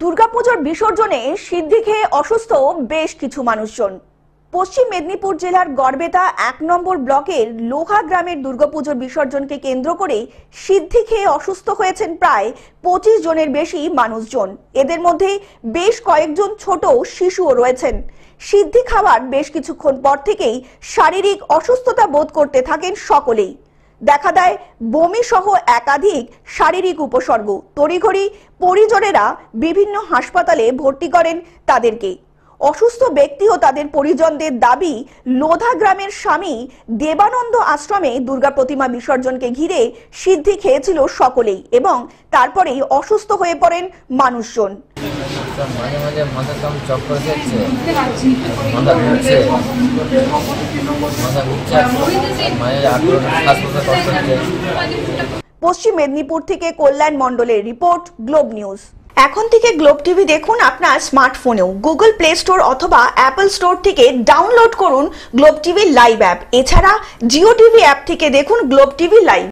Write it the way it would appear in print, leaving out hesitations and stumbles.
দুর্গাপুজোর বিসর্জনে সিদ্ধি খেয়ে অসুস্থ বেশ কিছু মানুষজন। পশ্চিম মেদিনীপুর জেলার গড়বেতা ১ নম্বর ব্লকের লোহা গ্রামের দুর্গাপুজোর বিসর্জনকে কেন্দ্র করে সিদ্ধি খেয়ে অসুস্থ হয়েছেন প্রায় ২৫ জনের বেশি মানুষজন। এদের মধ্যে বেশ কয়েকজন ছোট শিশুও রয়েছেন। সিদ্ধি খাওয়ার বেশ কিছুক্ষণ পর থেকেই শারীরিক অসুস্থতা বোধ করতে থাকেন সকলেই। দেখা দেয় বমি সহ একাধিক শারীরিক উপসর্গ। তড়িঘড়ি পরিজনেরা বিভিন্ন হাসপাতালে ভর্তি করেন তাদেরকে। অসুস্থ ব্যক্তি ও তাদের পরিজনদের দাবি, লোধা গ্রামের স্বামী দেবানন্দ আশ্রমে দুর্গা প্রতিমা বিসর্জনকে ঘিরে সিদ্ধি খেয়েছিল সকলেই এবং তারপরেই অসুস্থ হয়ে পড়েন মানুষজন। মাঝে মাঝে মাথা কাম চক্কর দিচ্ছে, মাথা ঘুরছে, পশ্চিম মেদিনীপুর থেকে কল্যাণ মণ্ডলের রিপোর্ট, গ্লোব নিউজ। এখন থেকে গ্লোব টিভি দেখুন আপনার স্মার্টফোনেও। গুগল প্লে স্টোর অথবা অ্যাপল স্টোর থেকে ডাউনলোড করুন গ্লোব টিভি লাইভ অ্যাপ। এছাড়া জিও টিভি অ্যাপ থেকে দেখুন গ্লোব টিভি লাইভ।